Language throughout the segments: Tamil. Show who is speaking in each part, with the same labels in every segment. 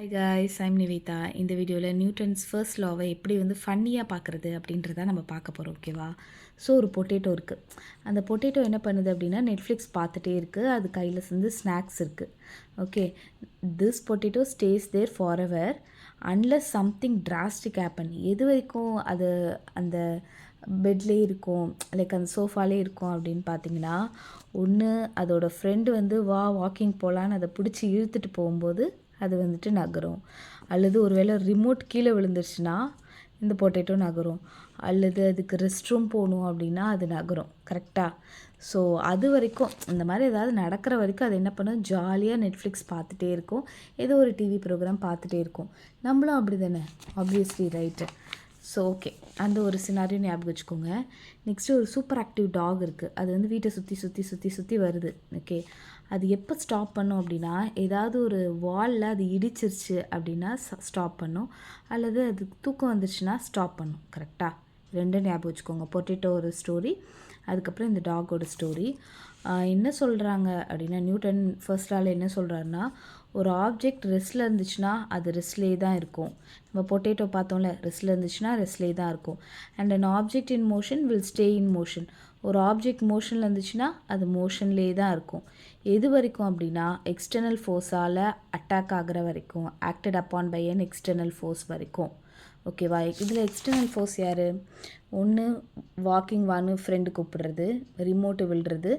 Speaker 1: Hi guys, I'm Nivetha. இந்த வீடியோவில் நியூட்டன்ஸ் ஃபர்ஸ்ட் லாவை எப்படி வந்து ஃபன்னியாக பார்க்குறது அப்படின்றத நம்ம பார்க்க போகிறோம். ஓகேவா? ஸோ ஒரு பொட்டேட்டோ இருக்குது. அந்த பொட்டேட்டோ என்ன பண்ணுது அப்படின்னா நெட்ஃப்ளிக்ஸ் பார்த்துட்டே இருக்குது. அது கையில் வந்து ஸ்நாக்ஸ் இருக்குது. Okay, this potato stays there forever unless something drastic happen. எது வரைக்கும் அது அந்த பெட்லேயே இருக்கும், லைக் அந்த சோஃபாலே இருக்கும் அப்படின்னு பார்த்தீங்கன்னா, ஒன்று அதோட ஃப்ரெண்டு வந்து வாக்கிங் போகலான்னு அதை பிடிச்சி இழுத்துட்டு போகும்போது அது வந்துட்டு நகரும். அல்லது ஒரு வேளை ரிமோட் கீழே விழுந்துருச்சுன்னா இந்த பொட்டேட்டோ நகரும். அல்லது அதுக்கு ரெஸ்ட் ரூம் போகணும் அப்படின்னா அது நகரும். கரெக்டாக? ஸோ அது வரைக்கும் இந்த மாதிரி ஏதாவது நடக்கிற வரைக்கும் அது என்ன பண்ணும், ஜாலியாக நெட்ஃப்ளிக்ஸ் பார்த்துட்டே இருக்கும், ஏதோ ஒரு டிவி ப்ரோக்ராம் பார்த்துட்டே இருக்கும். நம்மளும் அப்படி தானே, ஆப்வியஸ்லி, ரைட்டு. ஸோ ஓகே, அந்த ஒரு சினாரியோ ஞாபகம் வச்சுக்கோங்க. நெக்ஸ்ட்டு ஒரு சூப்பர் ஆக்டிவ் டாக் இருக்குது. அது வந்து வீட்டை சுற்றி சுற்றி சுற்றி சுற்றி வருது. ஓகே, அது எப்போ ஸ்டாப் பண்ணும் அப்படின்னா, ஏதாவது ஒரு வாலில் அது இடிச்சிருச்சு அப்படின்னா ஸ்டாப் பண்ணும். அல்லது அது தூக்கம் வந்துருச்சுன்னா ஸ்டாப் பண்ணும். கரெக்டாக? ரெண்டும் ஞாபகம் வச்சுக்கோங்க. பொட்டேட்டோ ஒரு ஸ்டோரி, அதுக்கப்புறம் இந்த டாகோட ஸ்டோரி. என்ன சொல்கிறாங்க அப்படின்னா, நியூட்டன் ஃபர்ஸ்ட் லால என்ன சொல்கிறாருன்னா, ஒரு ஆப்ஜெக்ட் ரெஸ்ட்டில் இருந்துச்சுன்னா அது ரெஸ்ட்லேயே தான் இருக்கும். நம்ம பொட்டேட்டோ பார்த்தோம்ல, ரெஸ்ட்டில் இருந்துச்சுன்னா ரெஸ்ட்லேயே தான் இருக்கும். And an object in motion will stay in motion. ஒரு ஆப்ஜெக்ட் மோஷனில் இருந்துச்சுன்னா அது மோஷன்லேயே தான் இருக்கும். எது வரைக்கும் அப்படின்னா, எக்ஸ்டர்னல் ஃபோர்ஸால் அட்டாக் ஆகிற வரைக்கும், acted upon by an external force வரைக்கும். ஓகேவா? இதில் எக்ஸ்டர்னல் ஃபோர்ஸ் யார்? ஒன்று வாக்கிங் வான்னு ஃப்ரெண்டு கூப்பிடுறது, ரிமோட்டு விழுறது,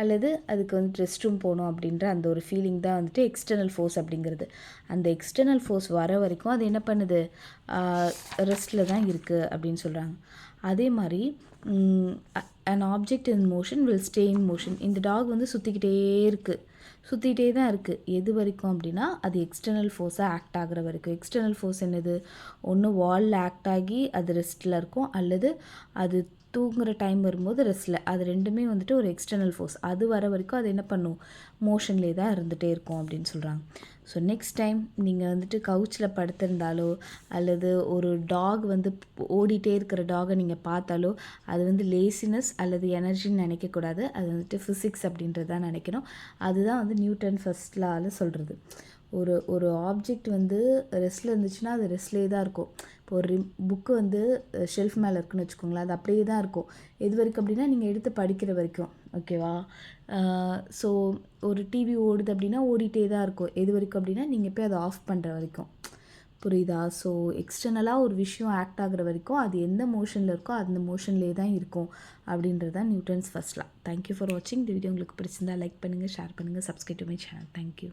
Speaker 1: அல்லது அதுக்கு வந்துட்டு ரெஸ்ட் ரூம் போகணும் அப்படின்ற அந்த ஒரு ஃபீலிங் தான் வந்துட்டு எக்ஸ்டர்னல் ஃபோர்ஸ் அப்படிங்கிறது. அந்த எக்ஸ்டர்னல் ஃபோர்ஸ் வர வரைக்கும் அது என்ன பண்ணுது, ரெஸ்ட்டில் தான் இருக்குது அப்படின்னு சொல்கிறாங்க. அதே மாதிரி an object in motion will stay in motion. இந்த டாக் வந்து சுற்றிக்கிட்டே தான் இருக்குது. எது வரைக்கும் அப்படின்னா, அது எக்ஸ்டர்னல் ஃபோர்ஸாக ஆக்ட் ஆகிற வரைக்கும். எக்ஸ்டர்னல் ஃபோர்ஸ் என்னது? ஒன்று வாலில் ஆக்ட் ஆகி அது ரெஸ்ட்டில் இருக்கும், அல்லது அது தூங்குகிற டைம் வரும்போது ரெஸ்ட்டில். அது ரெண்டுமே வந்துட்டு ஒரு எக்ஸ்டர்னல் ஃபோர்ஸ். அது வர வரைக்கும் அது என்ன பண்ணும், மோஷன்லேயே தான் இருந்துகிட்டே இருக்கும் அப்படின்னு சொல்கிறாங்க. ஸோ நெக்ஸ்ட் டைம் நீங்கள் வந்துட்டு கவுச்சில் படுத்திருந்தாலோ, அல்லது ஒரு டாக் வந்து ஓடிட்டே இருக்கிற டாகை நீங்கள் பார்த்தாலோ, அது வந்து லேசினஸ் அல்லது எனர்ஜின்னு நினைக்கக்கூடாது. அது வந்துட்டு ஃபிசிக்ஸ் அப்படின்றது தான் நினைக்கணும். அதுதான் வந்து நியூட்டன் ஃபர்ஸ்ட் லாவில் சொல்கிறது. ஒரு ஆப்ஜெக்ட் வந்து ரெஸ்ட்டில் இருந்துச்சுன்னா அது ரெஸ்ட்லேயே தான் இருக்கும். இப்போ ஒரு புக்கு வந்து ஷெல்ஃப் மேலே இருக்குன்னு வச்சுக்கோங்களேன், அது அப்படியே தான் இருக்கும். எது வரைக்கும் அப்படின்னா, நீங்கள் எடுத்து படிக்கிற வரைக்கும். ஓகேவா? ஸோ ஒரு டிவி ஓடுது அப்படின்னா ஓடிட்டே தான் இருக்கும். எது வரைக்கும் அப்படின்னா, நீங்கள் போய் அதை ஆஃப் பண்ணுற வரைக்கும். புரியுதா? ஸோ எக்ஸ்டர்னலாக ஒரு விஷயம் ஆக்ட் ஆகிற வரைக்கும் அது எந்த மோஷனில் இருக்கோ அந்த மோஷன்லேயே தான் இருக்கும் அப்படின்றது தான் Newton's first law. Thank you for வாட்சிங். இந்த வீடியோ உங்களுக்கு பிடிச்சிருந்தா லைக் பண்ணுங்கள், ஷேர் பண்ணுங்கள், subscribe to my channel. Thank you.